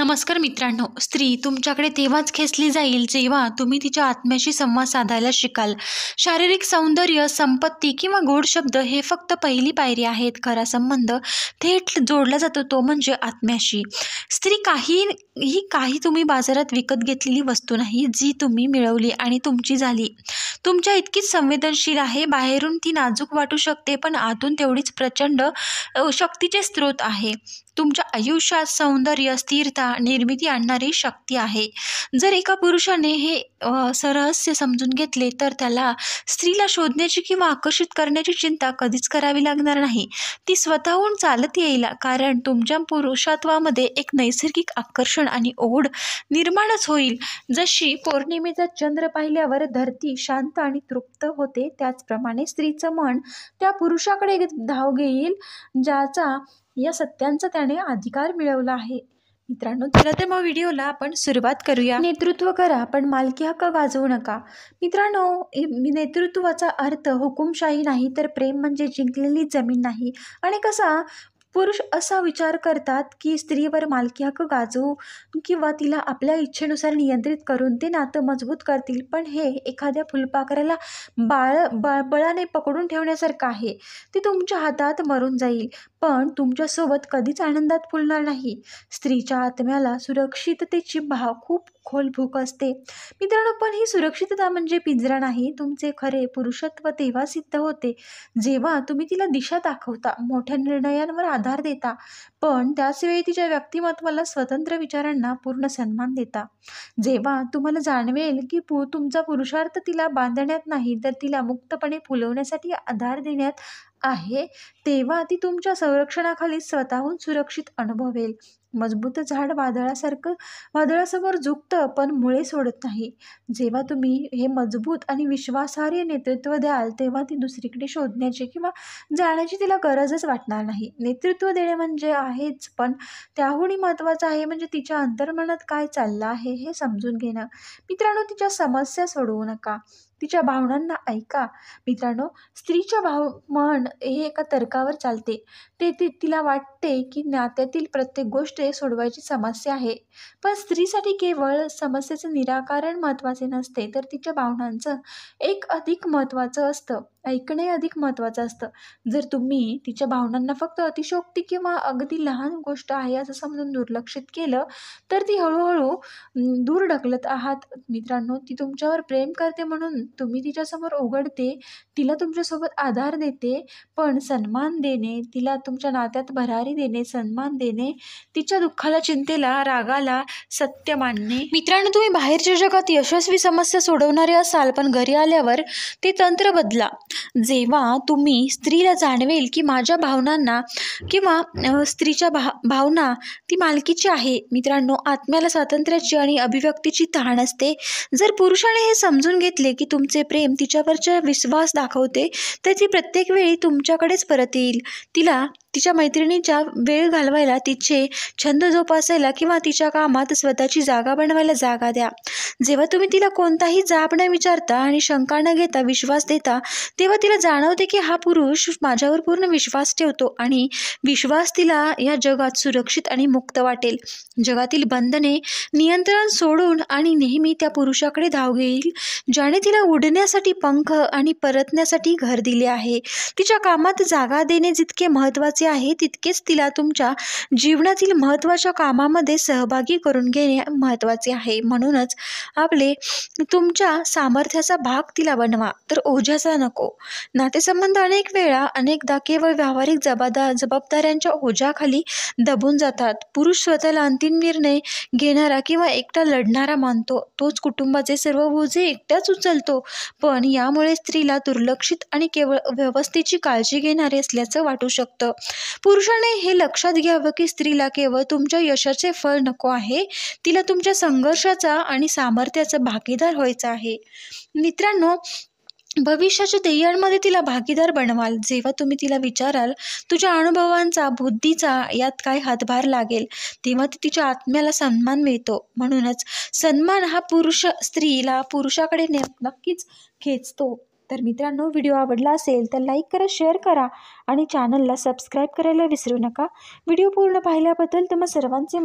नमस्कार मित्रांनो, स्त्री तुमच्याकडे तेव्हाच खेचली जाईल जेव्हा तुम्ही तिच्या आत्म्याशी संवाद साधायला शिकाल. शारीरिक सौंदर्य, संपत्ती किंवा गोड शब्द हे फक्त पहिली पायरी आहेत. खरा संबंध थेट जोडला जातो तो म्हणजे आत्म्याशी. स्त्री काही तुम्ही बाजारात विकत घेतलेली वस्तू नाही, जी तुम्ही मिळवली आणि तुमची झाली. तुमच्या इतकीच संवेदनशील आहे. बाहेरून ती नाजूक वाटू शकते, पण आतून तेवढीच प्रचंड शक्तीचे स्रोत आहे. तुमच्या आयुष्यात सौंदर्य, स्थिरता, निर्मिती आणणारी शक्ती आहे. जर एका पुरुषाने हे रहस्य समजून घेतले तर त्याला स्त्रीला शोधण्याची किंवा आकर्षित करण्याची चिंता कधीच करावी लागणार नाही. ती स्वतःहून चालत येईल, कारण तुमच्या पुरुषत्वामध्ये एक नैसर्गिक आकर्षण आणि ओढ निर्माणच होईल. जशी पौर्णिमेचा चंद्र पाहिल्यावर धरती शांत आणि तृप्त होते, त्याचप्रमाणे स्त्रीचं मन त्या पुरुषाकडे धाव घेईल ज्याचा या सत्यांचा त्याने अधिकार मिळवला आहे. मित्रांनो, चला तर मग व्हिडिओला आपण सुरुवात करूया. नेतृत्व करा पण मालकी हक्क गाजवू नका. मित्रांनो, नेतृत्वाचा अर्थ हुकुमशाही नाही, तर प्रेम म्हणजे जिंकलेली जमीन नाही. आणि कसा पुरुष असा विचार करतात की स्त्रीवर मालकी हक्क गाजवू किंवा तिला आपल्या इच्छेनुसार नियंत्रित करून ते नातं मजबूत करतील, पण हे एखाद्या फुलपाखराला बळाने पकडून ठेवण्यासारखं आहे. ते तुमच्या हातात मरून जाईल, पण तुमच्यासोबत कधीच आनंदात फुलणार नाही. स्त्रीच्या आत्म्याला सुरक्षिततेची खूप खोल भूक असते मित्रांनो, पण ही सुरक्षितता म्हणजे पिंजरा नाही. तुमचे खरे पुरुषत्व तेव्हा सिद्ध होते जेव्हा तुम्ही तिला दिशा दाखवता, मोठ्या निर्णयांवर आधार देता, पण त्याचवेळी तिच्या व्यक्तिमत्वाला, स्वतंत्र विचारांना पूर्ण सन्मान देता. जेव्हा तुम्हाला जाणवेल की तुमचा पुरुषार्थ तिला बांधण्यात नाही, तर तिला मुक्तपणे फुलवण्यासाठी आधार देण्यात आहे, तेव्हा ती तुमच्या संरक्षणाखाली स्वतःहून सुरक्षित अनुभवेल. मजबूत झाड वादळासमोर झुकतं, पण मुळे सोडत नाही. जेव्हा तुम्ही हे मजबूत आणि विश्वासार्ह नेतृत्व द्याल, तेव्हा ती दुसरीकडे शोधण्याची किंवा जाण्याची तिला गरजच वाटणार नाही. नेतृत्व देणे म्हणजे आहेच, पण त्याहूनही महत्त्वाचं आहे म्हणजे तिच्या अंतर्मनात काय चाललं आहे हे समजून घेणं. मित्रांनो, तिच्या समस्या सोडवू नका, तिच्या भावनांना ऐका. मित्रांनो, स्त्रीच्या मन हे एका तर्कावर चालते. तिला वाटते की नात्यातील प्रत्येक गोष्ट सोडवायची समस्या आहे, पण स्त्रीसाठी केवळ समस्येचे निराकरण महत्त्वाचे नसते, तर तिच्या भावनांचं अधिक महत्त्वाचं असतं. ऐकणे अधिक महत्त्वाचं असतं. जर तुम्ही तिच्या भावनांना फक्त अतिशयोक्ती किंवा अगदी लहान गोष्ट आहे असं समजून दुर्लक्षित केलं, तर ती हळूहळू दूर ढकलत आहात. मित्रांनो, ती तुमच्यावर प्रेम करते म्हणून तुम्ही तिच्यासमोर उघडते, तिला तुमच्यासोबत आधार देते, पण सन्मान देणे, तिला तुमच्या नात्यात भरारी देणे, सन्मान देणे, तिच्या दुःखाला, चिंतेला, रागाला सत्य मानणे. मित्रांनो, तुम्ही बाहेरच्या जगात यशस्वी समस्या सोडवणारे असाल, पण घरी आल्यावर ते तंत्र बदला. जेव्हा तुम्ही स्त्रीला जाणवेल की माझ्या भावनांना किंवा स्त्रीच्या भावना ती मालकीची आहे. मित्रांनो, आत्म्याला स्वातंत्र्याची आणि अभिव्यक्तीची तहान असते. जर पुरुषाने हे समजून घेतले की तुमचे प्रेम तिच्यावरचा विश्वास दाखवते, तर ती प्रत्येक वेळी तुमच्याकडेच परत येईल. तिला तिच्या मैत्रिणीच्या वेळ घालवायला, तिचे छंद जोपासायला किंवा तिच्या कामात स्वतःची जागा बनवायला जागा द्या. जेव्हा तुम्ही तिला कोणताही जाब न विचारता आणि शंका न घेता विश्वास देता, तेव्हा तिला जाणवते की हा पुरुष माझ्यावर पूर्ण विश्वास ठेवतो आणि विश्वास तिला या जगात सुरक्षित आणि मुक्त वाटेल. जगातील बंधने, नियंत्रण सोडून आणि नेहमी त्या पुरुषाकडे धाव घेईल ज्याने तिला उडण्यासाठी पंख आणि परतण्यासाठी घर दिले आहे. तिच्या कामात जागा देणे जितके महत्त्वाचे आहे, तितकेच तिला तुमच्या जीवनातील महत्त्वाच्या कामामध्ये सहभागी करून घेणे महत्त्वाचे आहे. म्हणूनच तुमच्या सामर्थ्याचा भाग तिला बनवा, तर ओझ्याचा नको. नातेसंबंध अनेकदा केवळ व्यावहारिक जबाबदाऱ्यांच्या ओझ्याखाली दबून जातात. पुरुष स्वतःला अंतिम निर्णय घेणारा किंवा एकटा लढणारा मानतो. तोच कुटुंबाचे सर्व बोजे एकट्याच उचलतो, पण यामुळे स्त्रीला दुर्लक्षित आणि केवळ व्यवस्थेची काळजी घेणारे असल्याचं वाटू शकतं. पुरुषाने हे लक्षात घ्यावं की स्त्रीला केवळ तुमच्या यशाचे फळ नको आहे, तिला तुमच्या संघर्षाचा आणि सामर्थ्याचा भागीदार व्हायचं आहे. मित्रांनो, भविष्याच्या ध्येयांमध्ये तिला भागीदार बनवाल. जेव्हा तुम्ही तिला विचाराल तुझ्या अनुभवांचा, बुद्धीचा यात काय हातभार लागेल, तेव्हा ती तिच्या आत्म्याला सन्मान मिळतो. म्हणूनच सन्मान हा स्त्रीला पुरुषाकडे नक्कीच खेचतो. तर मित्रांनो, व्हिडिओ आवडला असेल तर लाईक करा, शेअर करा आणि चॅनलला सबस्क्राईब करायला विसरू नका. व्हिडिओ पूर्ण पाहिल्याबद्दल तुम्हा सर्वांचे